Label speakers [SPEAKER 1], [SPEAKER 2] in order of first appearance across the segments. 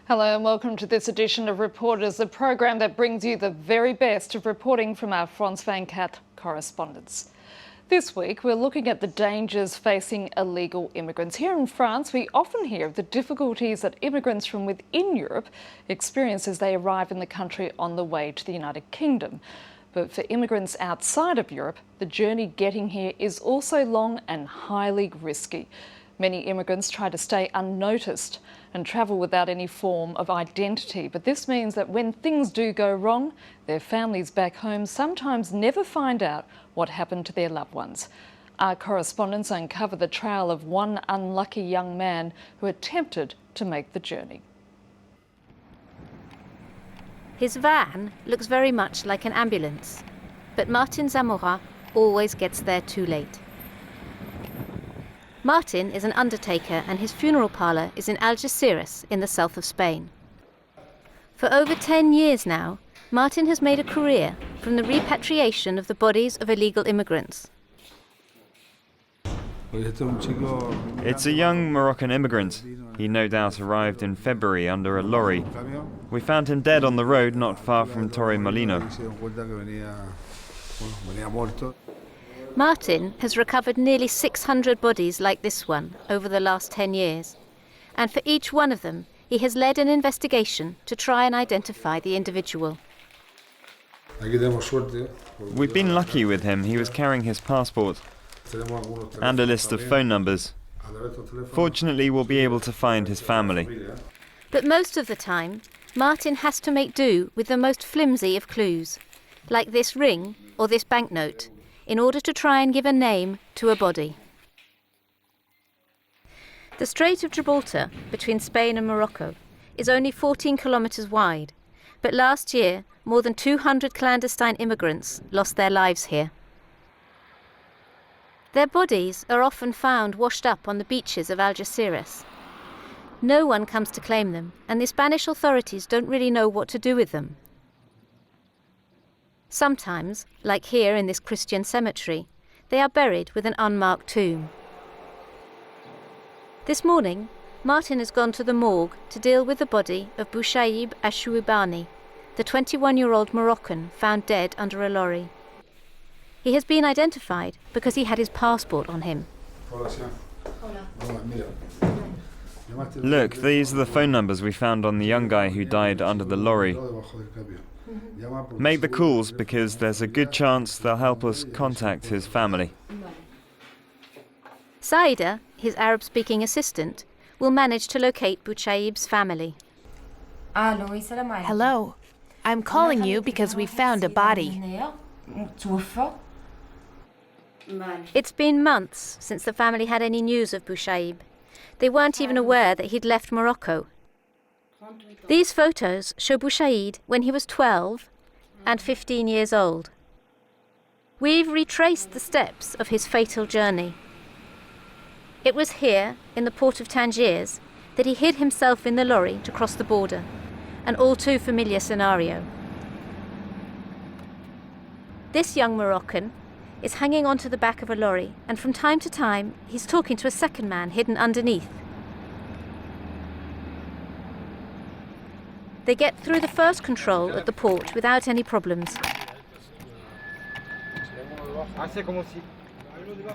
[SPEAKER 1] Hello and welcome to this edition of Reporters, the program that brings you the very best of reporting from our Frans van Kat correspondents. This week we're looking at the dangers facing illegal immigrants. Here in France, we often hear of the difficulties that immigrants from within Europe experience as they arrive in the country on the way to the United Kingdom. But for immigrants outside of Europe, the journey getting here is also long and highly risky. Many immigrants try to stay unnoticed and travel without any form of identity. But this means that when things do go wrong, their families back home sometimes never find out what happened to their loved ones. Our correspondents uncover the trail of one unlucky young man who attempted to make the journey.
[SPEAKER 2] His van looks very much like an ambulance, but Martin Zamora always gets there too late. Martin is an undertaker and his funeral parlour is in Algeciras in the south of Spain. For over 10 years now, Martin has made a career from the repatriation of the bodies of illegal immigrants.
[SPEAKER 3] It's a young Moroccan immigrant. He no doubt arrived in February under a lorry. We found him dead on the road not far from Torremolinos.
[SPEAKER 2] Martin has recovered nearly 600 bodies like this one over the last 10 years. And for each one of them, he has led an investigation to try and identify the individual.
[SPEAKER 3] We've been lucky with him. He was carrying his passport and a list of phone numbers. Fortunately, we'll be able to find his family.
[SPEAKER 2] But most of the time, Martin has to make do with the most flimsy of clues, like this ring or this banknote, in order to try and give a name to a body. The Strait of Gibraltar, between Spain and Morocco, is only 14 kilometres wide, but last year more than 200 clandestine immigrants lost their lives here. Their bodies are often found washed up on the beaches of Algeciras. No one comes to claim them, and the Spanish authorities don't really know what to do with them. Sometimes, like here in this Christian cemetery, they are buried with an unmarked tomb. This morning, Martin has gone to the morgue to deal with the body of Bouchaib Ashouibani, the 21-year-old Moroccan found dead under a lorry. He has been identified because he had his passport on him.
[SPEAKER 3] Look, these are the phone numbers we found on the young guy who died under the lorry. Make the calls because there's a good chance they'll help us contact his family.
[SPEAKER 2] Saida, his Arab-speaking assistant, will manage to locate Bouchaib's family.
[SPEAKER 4] Hello. I'm calling you because we found a body.
[SPEAKER 2] It's been months since the family had any news of Bouchaib. They weren't even aware that he'd left Morocco. These photos show Bouchaib when he was 12 and 15 years old. We've retraced the steps of his fatal journey. It was here, in the port of Tangiers, that he hid himself in the lorry to cross the border, an all too familiar scenario. This young Moroccan is hanging onto the back of a lorry, and from time to time he's talking to a second man hidden underneath. They get through the first control at the port without any problems.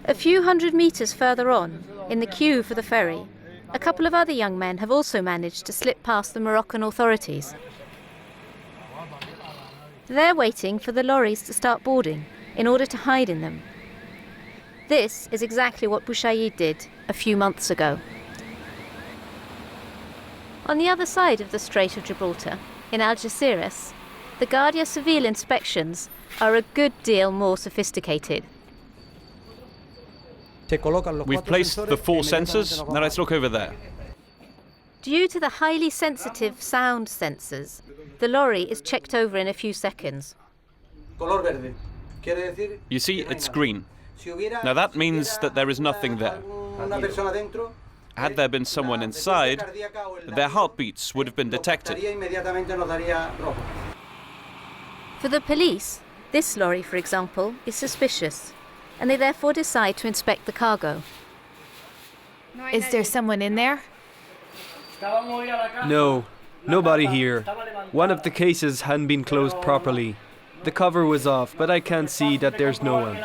[SPEAKER 2] A few hundred metres further on, in the queue for the ferry, a couple of other young men have also managed to slip past the Moroccan authorities. They're waiting for the lorries to start boarding in order to hide in them. This is exactly what Bouchaib did a few months ago. On the other side of the Strait of Gibraltar, in Algeciras, the Guardia Civil inspections are a good deal more sophisticated.
[SPEAKER 5] We've placed the 4 sensors. Now let's look over there.
[SPEAKER 2] Due to the highly sensitive sound sensors, the lorry is checked over in a few seconds.
[SPEAKER 5] You see, it's green. Now that means that there is nothing there. Had there been someone inside, their heartbeats would have been detected.
[SPEAKER 2] For the police, this lorry, for example, is suspicious, and they therefore decide to inspect the cargo.
[SPEAKER 4] Is there someone in there?
[SPEAKER 6] No, Nobody here. One of the cases hadn't been closed properly. The cover was off, but I can't see that there's no one.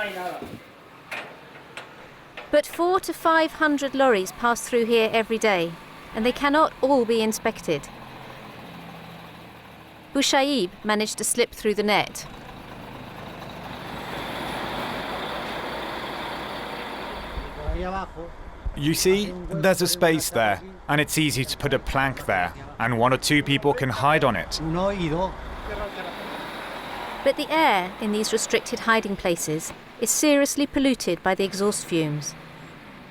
[SPEAKER 2] But 400 to 500 lorries pass through here every day, and they cannot all be inspected. Bouchaib managed to slip through the net.
[SPEAKER 7] You see, there's a space there, and it's easy to put a plank there, and 1 or 2 people can hide on it.
[SPEAKER 2] But the air in these restricted hiding places is seriously polluted by the exhaust fumes.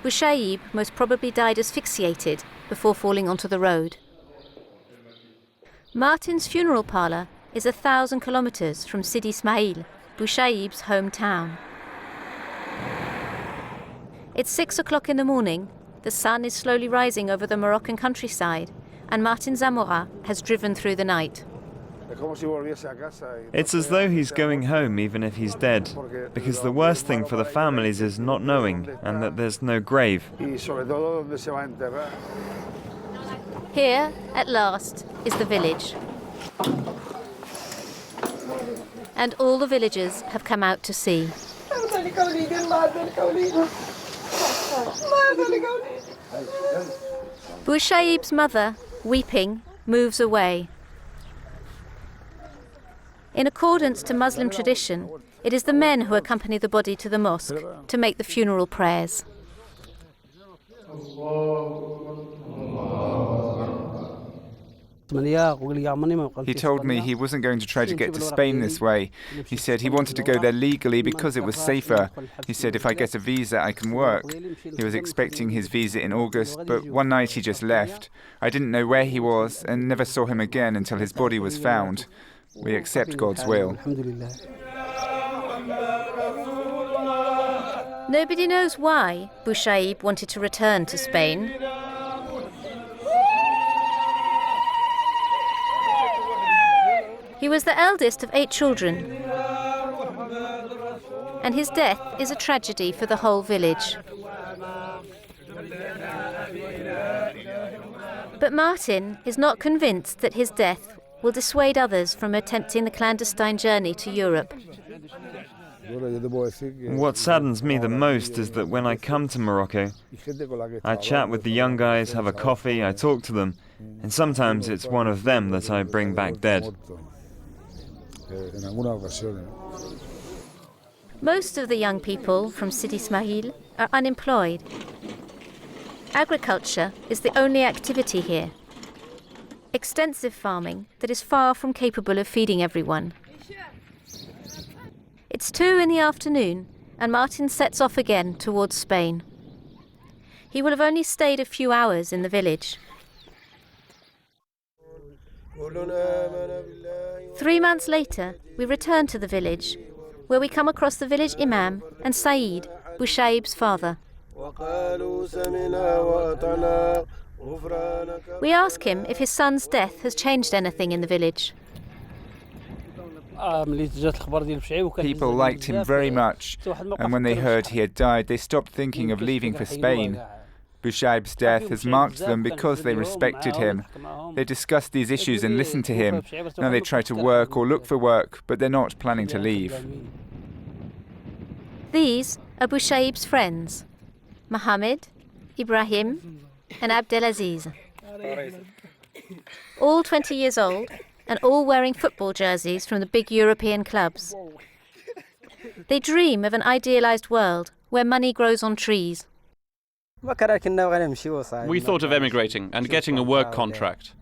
[SPEAKER 2] Bouchaib most probably died asphyxiated before falling onto the road. Martin's funeral parlour is 1,000 kilometres from Sidi Ismail, Bouchaib's hometown. It's 6 o'clock in the morning, the sun is slowly rising over the Moroccan countryside, and Martin Zamora has driven through the night.
[SPEAKER 3] It's as though he's going home even if he's dead, because the worst thing for the families is not knowing and that there's no grave.
[SPEAKER 2] Here, at last, is the village. And all the villagers have come out to see. Bouchaib's mother, weeping, moves away. In accordance to Muslim tradition, it is the men who accompany the body to the mosque to make the funeral prayers.
[SPEAKER 8] He told me he wasn't going to try to get to Spain this way. He said he wanted to go there legally because it was safer. He said if I get a visa, I can work. He was expecting his visa in August, but one night he just left. I didn't know where he was and never saw him again until his body was found. We accept God's will.
[SPEAKER 2] Nobody knows why Bouchaib wanted to return to Spain. He was the eldest of 8 children, and his death is a tragedy for the whole village. But Martin is not convinced that his death will dissuade others from attempting the clandestine journey to Europe.
[SPEAKER 3] What saddens me the most is that when I come to Morocco, I chat with the young guys, have a coffee, I talk to them, and sometimes it's one of them that I bring back dead.
[SPEAKER 2] Most of the young people from Sidi Ismail are unemployed. Agriculture is the only activity here. Extensive farming that is far from capable of feeding everyone. It's 2 in the afternoon and Martin sets off again towards Spain. He will have only stayed a few hours in the village. 3 months later, we return to the village, where we come across the village imam and Saeed, Bouchaib's father. We ask him if his son's death has changed anything in the village.
[SPEAKER 8] People liked him very much, and when they heard he had died, they stopped thinking of leaving for Spain. Bouchaib's death has marked them because they respected him. They discussed these issues and listened to him. Now they try to work or look for work, but they're not planning to leave.
[SPEAKER 2] These are Bouchaib's friends, Mohammed, Ibrahim and Abdelaziz. All 20 years old and all wearing football jerseys from the big European clubs. They dream of an idealised world where money grows on trees.
[SPEAKER 5] We thought of emigrating and getting a work contract.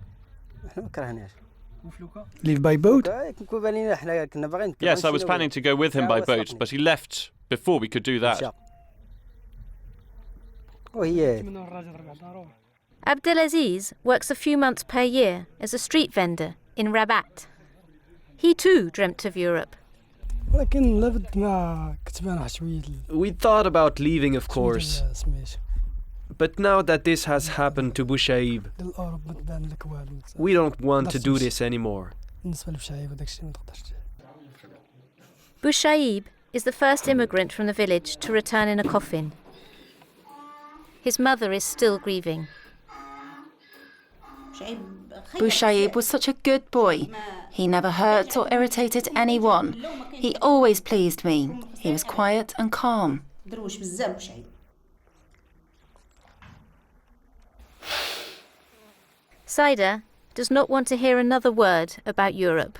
[SPEAKER 9] Leave by boat?
[SPEAKER 5] Yes, I was planning to go with him by boat, but he left before we could do that.
[SPEAKER 2] Abdelaziz works a few months per year as a street vendor in Rabat. He too dreamt of Europe.
[SPEAKER 6] We thought about leaving, of course. But now that this has happened to Bouchaib, we don't want to do this anymore.
[SPEAKER 2] Bouchaib is the first immigrant from the village to return in a coffin. His mother is still grieving.
[SPEAKER 9] Bouchaib was such a good boy. He never hurt or irritated anyone. He always pleased me. He was quiet and calm.
[SPEAKER 2] Saida does not want to hear another word about Europe.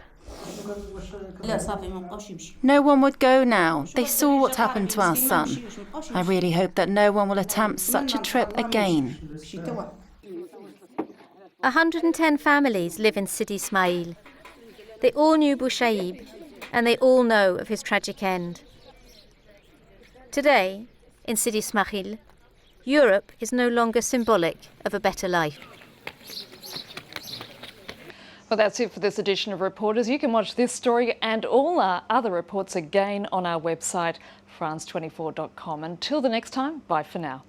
[SPEAKER 9] No one would go now. They saw what happened to our son. I really hope that no one will attempt such a trip again.
[SPEAKER 2] 110 families live in Sidi Ismail. They all knew Bouchaib, and they all know of his tragic end. Today, in Sidi Ismail, Europe is no longer symbolic of a better life.
[SPEAKER 1] Well, that's it for this edition of Reporters. You can watch this story and all our other reports again on our website, france24.com. Until the next time, bye for now.